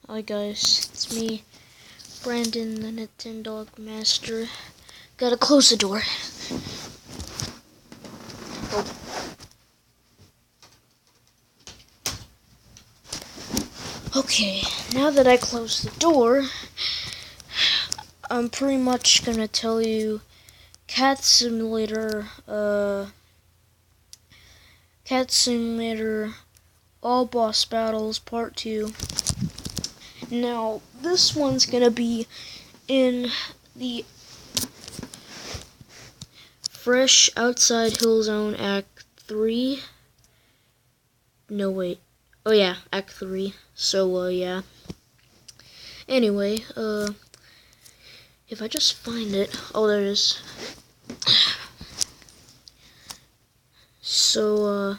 Hi guys, it's me, Brandon, the Nintendo Master. Gotta close the door. Oh. Okay, now that I closed the door, I'm pretty much gonna tell you Cat Simulator, All Boss Battles Part 2. Now, this one's gonna be in the Fresh Outside Hill Zone Act 3. No, wait. Oh yeah, Act 3. So, yeah. Anyway, if I just find it. Oh, there it is. So,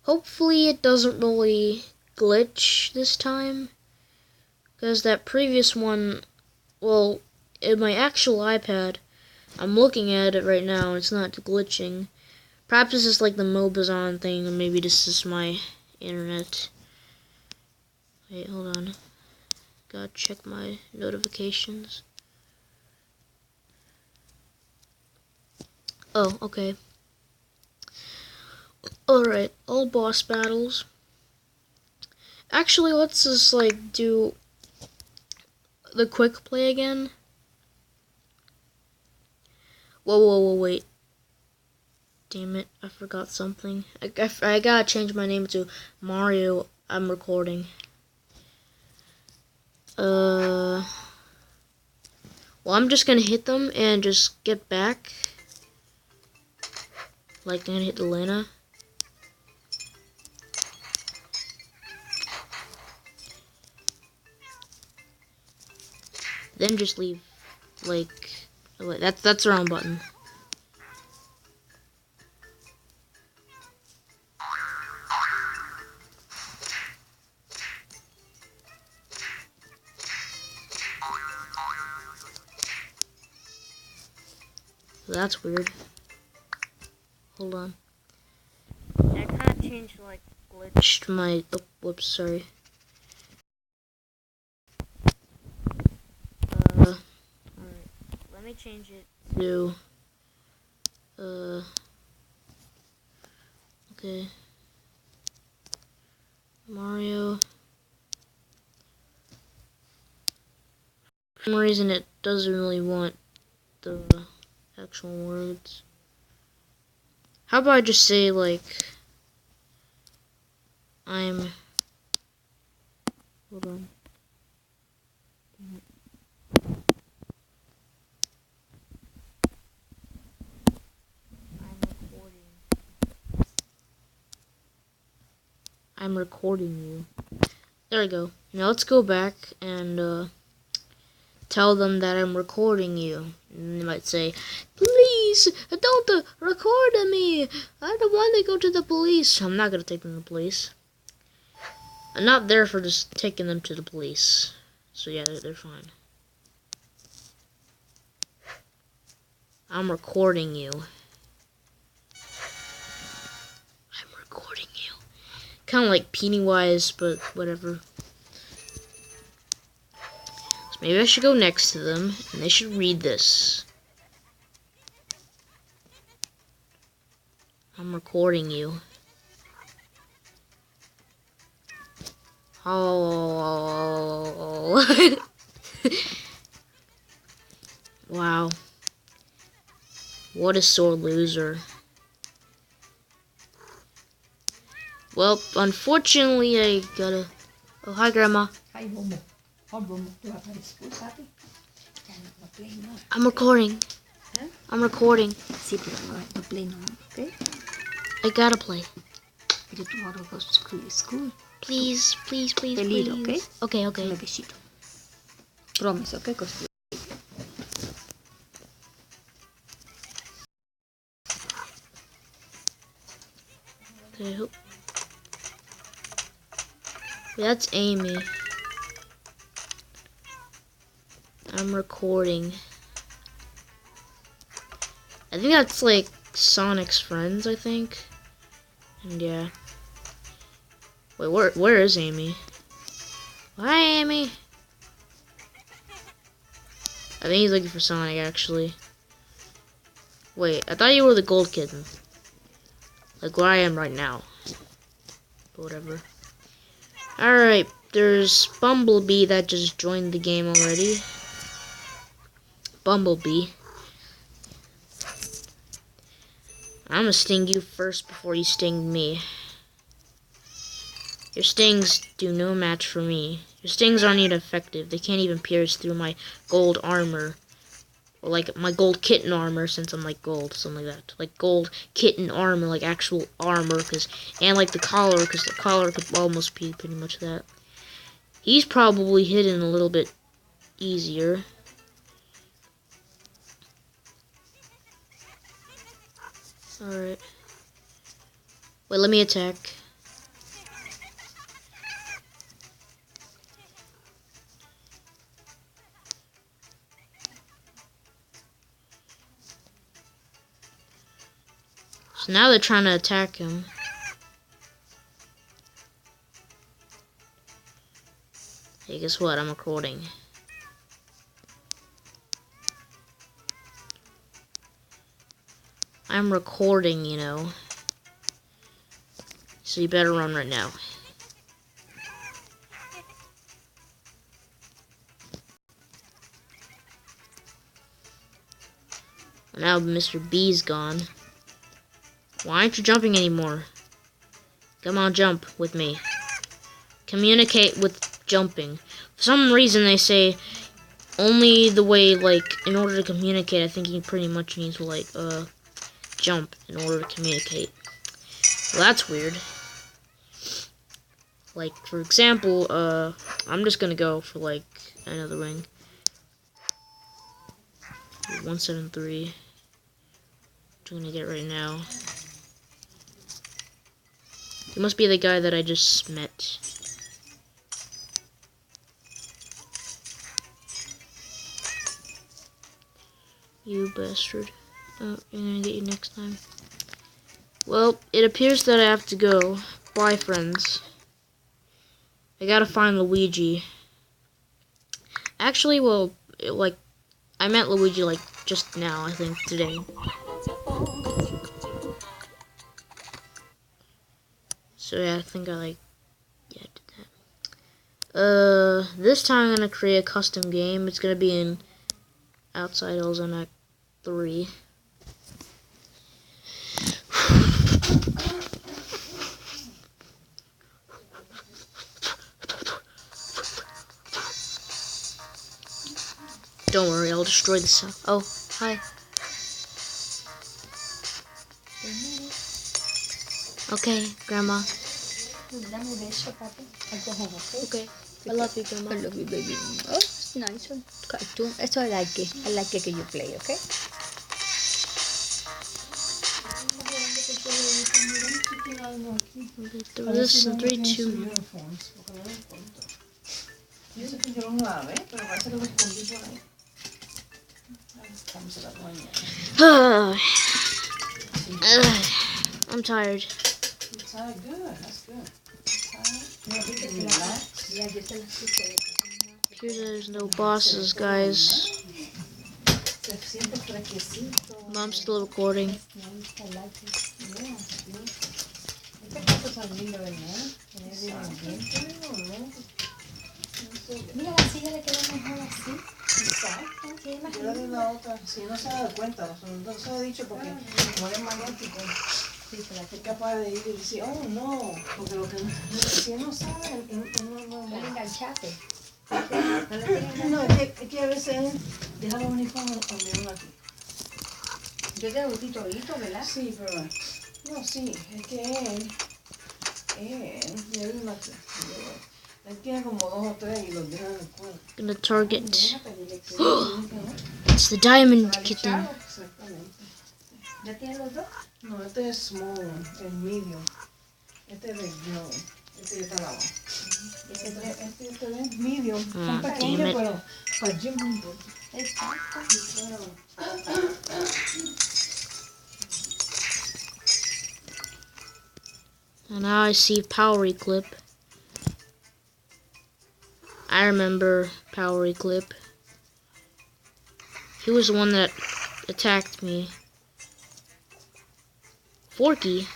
hopefully it doesn't really glitch this time. Because that previous one, well, in my actual iPad, I'm looking at it right now, and it's not glitching. Perhaps this is like the Mobazon thing, or maybe this is my internet. Wait, hold on. Gotta check my notifications. Oh, okay. Alright, all boss battles. Actually, let's just like do the quick play again. Whoa, wait. Damn it, I forgot something. I gotta change my name to Mario. I'm recording. Well, I'm just gonna hit them and just get back. Like, I'm gonna hit Elena. Then just leave. Like, oh wait, that's the wrong button. That's weird. Hold on. I kind of changed, like, glitched my. Oh, whoops, sorry. Alright. Let me change it to. Okay. Mario. For some reason, it doesn't really want the actual words. How about I just say, like, I'm. Hold on. I'm recording you. There we go. Now let's go back and tell them that I'm recording you. And they might say, "Please, don't record me. I don't want to go to the police." I'm not gonna take them to the police. I'm not there for just taking them to the police. So yeah, they're fine. I'm recording you. Kind of like Pennywise, but whatever. So maybe I should go next to them, and they should read this. I'm recording you. Oh. Wow. What a sore loser. Well, unfortunately, I gotta. Oh, hi, Grandma. Hi, Momo. How Momo? Do have a school, Papi? I'm recording. Huh? I'm recording. Sí, pero no hay to play no, okay? I gotta play. Pero tomorrow goes to school. Please, please, please, Te please. lead, okay? Okay, okay. Me besito. Promise, okay? Cause Okay, that's Amy. I'm recording. I think that's like Sonic's friends, I think. And yeah. Wait, where is Amy? Hi, Amy. I think he's looking for Sonic, actually. Wait, I thought you were the gold kitten. Like where I am right now. But whatever. Alright, there's Bumblebee that just joined the game already. Bumblebee. I'm gonna sting you first before you sting me. Your stings do no match for me. Your stings aren't even effective. They can't even pierce through my gold armor. Or like my gold kitten armor, since I'm like gold, something like that. Like gold kitten armor, like actual armor, and like the collar, because the collar could almost be pretty much that. He's probably hidden a little bit easier. Alright. Wait, let me attack. So now they're trying to attack him. Hey, guess what? I'm recording. I'm recording, you know. So you better run right now. Now Mr. B's gone. Why aren't you jumping anymore? Come on, jump with me. Communicate with jumping. For some reason they say only the way, like, in order to communicate, I think you pretty much need to, like, jump in order to communicate. Well, that's weird. Like, for example, I'm just gonna go for, like, another ring. 173. Which I'm gonna get right now. He must be the guy that I just met. You bastard. Oh, you're gonna get you next time. Well, it appears that I have to go. Bye, friends. I gotta find Luigi. Actually, well, like, I met Luigi, like, just now, I think, today. So, yeah, I think I, like, yeah, did that. This time I'm gonna create a custom game. It's gonna be in Outside Ozone Act 3. Don't worry, I'll destroy the sound. Oh, hi. Okay, Grandma. Okay. I love you, Grandma. I love you, baby. Oh, it's nice one. Cartoon. That's all I like it. I like it when you play, okay? This in 3, 2. I'm tired. Good, that's good. Here there's no bosses, guys. Mom's still recording. Mira, la silla le queda mejor así. Exacto. Yo le doy la otra. Si no se ha dado cuenta, no se lo he dicho porque como es magnético, es capaz de ir y decir, oh no, porque lo que si él no sabe, no enganchate. No, es que a veces deja los uniformes donde uno aquí. Yo tengo un titolito, ¿verdad? Sí, pero no, sí, es que él tiene como 2 o 3 y los deja en el cuerpo. Gonna target. It's the diamond kitten. ¿Ya tiene los dos? No, este es small, el medium. Este es el young. Este ya está al lado. Este es medium. Son pequeños, pero para el gym no importa. Exacto. And now I see power clip. I remember Power Eclipse. He was the one that attacked me. Forky?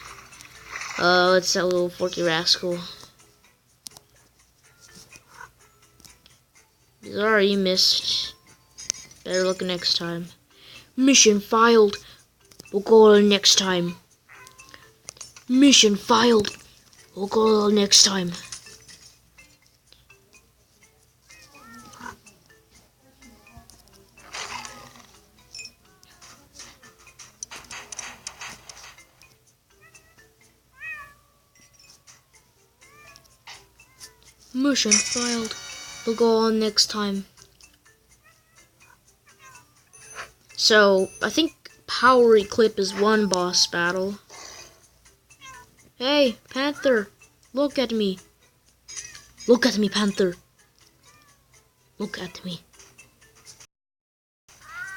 Oh, it's that little Forky rascal. Sorry, you missed. Better look next time. Mission failed. We'll go next time. Mission failed. We'll go next time. Mission failed. We'll go on next time. So, I think Power Eclipse is one boss battle. Hey, Panther, look at me. Look at me, Panther. Look at me.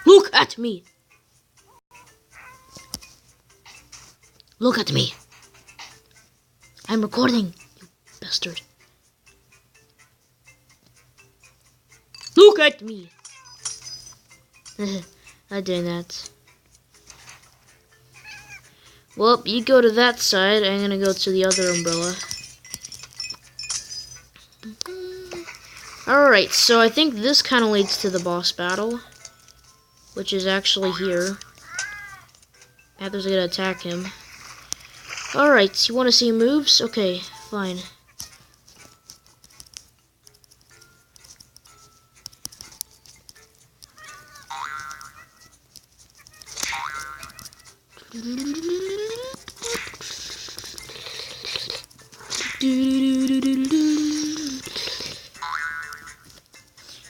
Look at me. Look at me. I'm recording, you bastard. Look at me. I did that. Well, you go to that side. I'm gonna go to the other umbrella. Alright, so I think this kind of leads to the boss battle, which is actually here. Panther's gonna attack him. Alright, you want to see moves? Okay, fine.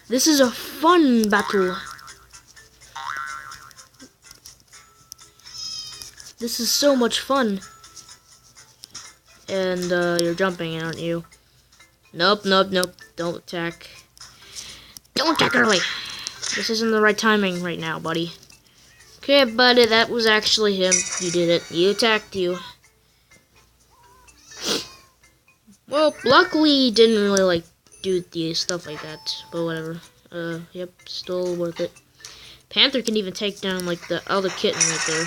This is a fun battle. This is so much fun. And you're jumping, aren't you? Nope, nope, nope. Don't attack. Don't attack early. This isn't the right timing right now, buddy. Okay, buddy, that was actually him. You did it. He attacked you. Well, luckily he didn't really like do the stuff like that, but whatever. Yep, still worth it. Panther can even take down like the other kitten right there.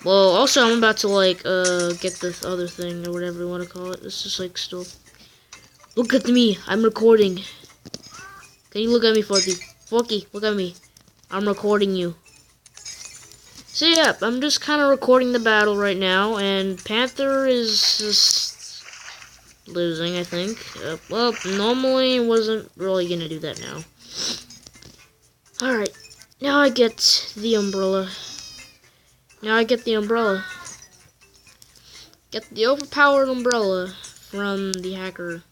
Well, also I'm about to like get this other thing or whatever you want to call it. It's just like still. Look at me, I'm recording. Can you look at me, Forky? Forky, look at me. I'm recording you. So yeah, I'm just kind of recording the battle right now, and Panther is just losing, I think. Well, normally wasn't really gonna do that now. Alright, now I get the umbrella. Now I get the umbrella. Get the overpowered umbrella from the hacker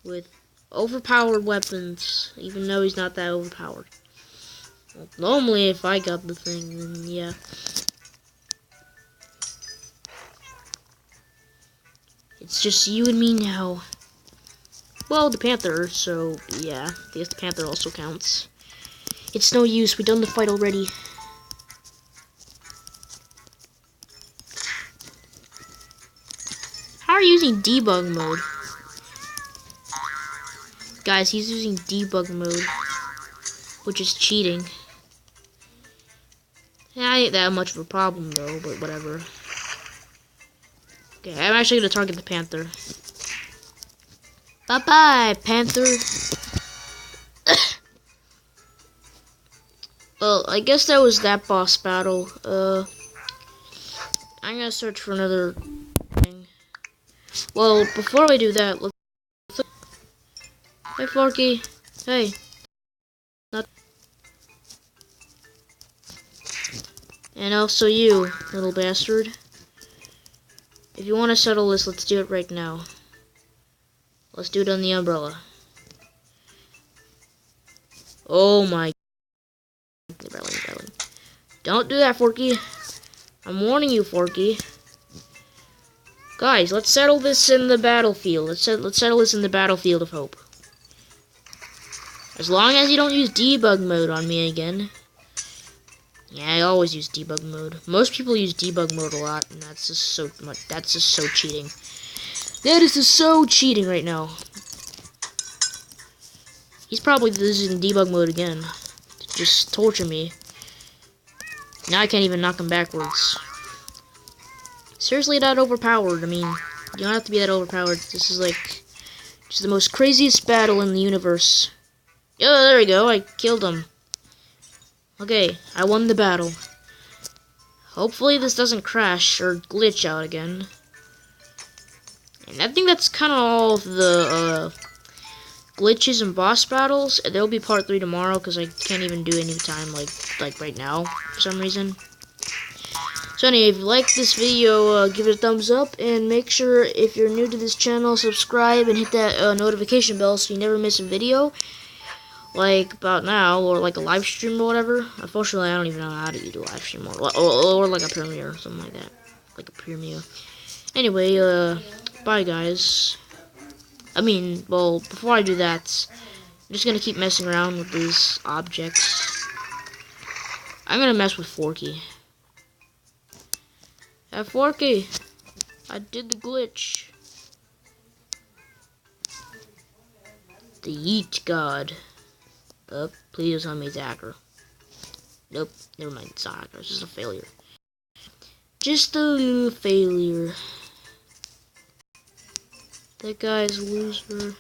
with overpowered weapons, even though he's not that overpowered. Well, normally, if I got the thing, then yeah. It's just you and me now. Well, the Panther, so yeah. I guess the Panther also counts. It's no use, we done the fight already. How are you using debug mode? Guys, he's using debug mode, which is cheating. Yeah, ain't that much of a problem though, but whatever. Okay, I'm actually gonna target the Panther. Bye-bye, Panther. Well, I guess that was that boss battle. I'm gonna search for another thing. Well, before we do that, let's... Hey, Forky. Hey. And also you, little bastard. If you want to settle this, let's do it right now. Let's do it on the umbrella. Oh my... Don't do that, Forky. I'm warning you, Forky. Guys, let's settle this in the battlefield. Let's settle this in the battlefield of hope. As long as you don't use debug mode on me again. Yeah, I always use debug mode. Most people use debug mode a lot, and that's just so much. That's just so cheating. That is just so cheating right now. He's probably using debug mode again to just torture me. Now I can't even knock him backwards. Seriously, that overpowered. I mean, you don't have to be that overpowered. This is like just the most craziest battle in the universe. Oh, there we go. I killed him. Okay, I won the battle. Hopefully this doesn't crash or glitch out again. And I think that's kind of all of the glitches and boss battles. There'll be part 3 tomorrow because I can't even do any time like right now for some reason. So anyway, if you like this video, give it a thumbs up, and make sure if you're new to this channel, subscribe and hit that notification bell so you never miss a video. Like about now, or like a live stream or whatever. Unfortunately, I don't even know how to do a live stream or like a premiere or something like that. Like a premiere. Anyway, bye guys. I mean, well, before I do that, I'm just gonna keep messing around with these objects. I'm gonna mess with Forky. Hey, Forky! I did the glitch. The Yeet God. Please tell me it's a hacker. Nope, never mind, it's not a hacker, it's just a failure. Just a little failure. That guy's a loser.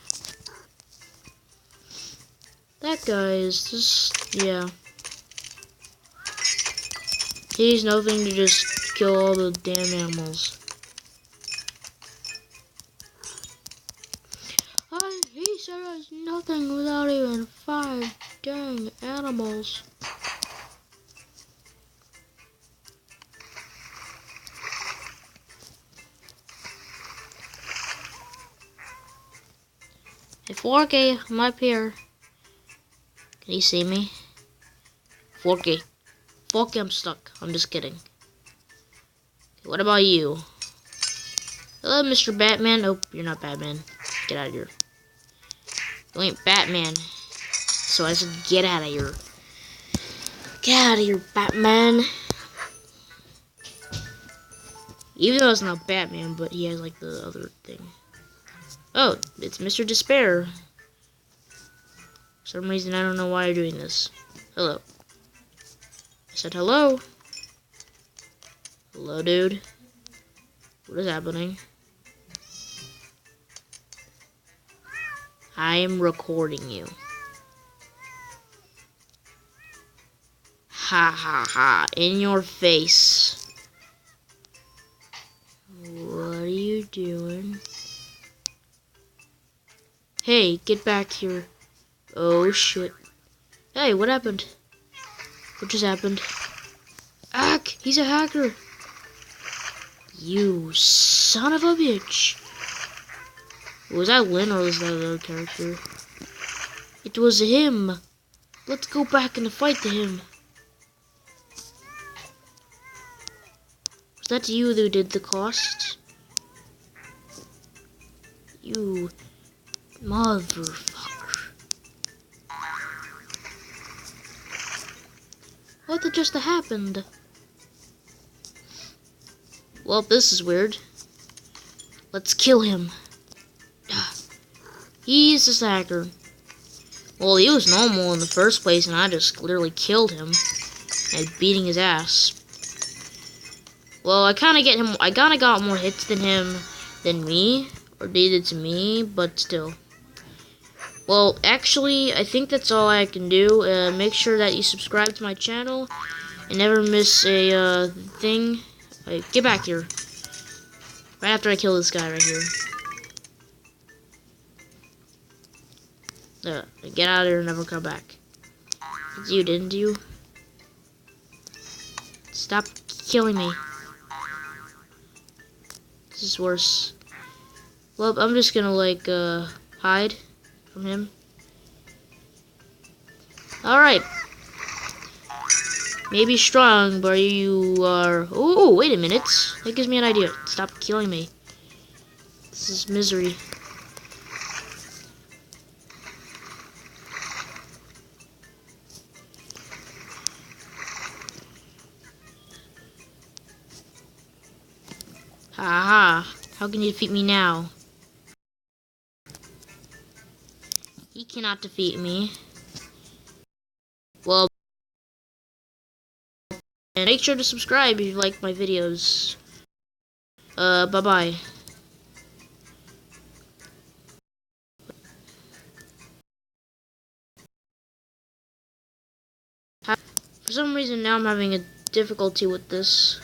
That guy is just, yeah. He's nothing to just kill all the damn animals. He said there's nothing without even 5 dang animals. Hey, Forky, I'm up here. Can you see me? Forky. Forky, I'm stuck. I'm just kidding. Okay, what about you? Hello, Mr. Batman. Nope, you're not Batman. Get out of here. You ain't Batman. So I said, get out of here. Get out of here, Batman. Even though it's not Batman, but he has like the other thing. Oh, it's Mr. Despair. For some reason, I don't know why you're doing this. Hello. I said hello. Hello, dude. What is happening? I am recording you. Ha ha ha. In your face. What are you doing? Hey, get back here. Oh shit. Hey, what happened? What just happened? Ack! He's a hacker! You son of a bitch! Was that Lynn or was that another character? It was him! Let's go back and fight him. Was that you who did the cost? You motherfucker. What just happened? Well, this is weird. Let's kill him. He's just a hacker. Well, he was normal in the first place, and I just literally killed him. And beating his ass. Well, I kinda got more hits than him than me. Or did to me, but still. Well, actually, I think that's all I can do. Make sure that you subscribe to my channel and never miss a thing. Get back here. Right after I kill this guy right here. Get out of here and never come back. It's you, didn't you? Stop killing me. This is worse. Well, I'm just gonna like hide from him. Alright. Maybe strong, but you are... Oh, wait a minute. That gives me an idea. Stop killing me. This is misery. Haha. How can you defeat me now? He cannot defeat me. Well, and make sure to subscribe if you like my videos. Bye-bye. For some reason now I'm having a difficulty with this.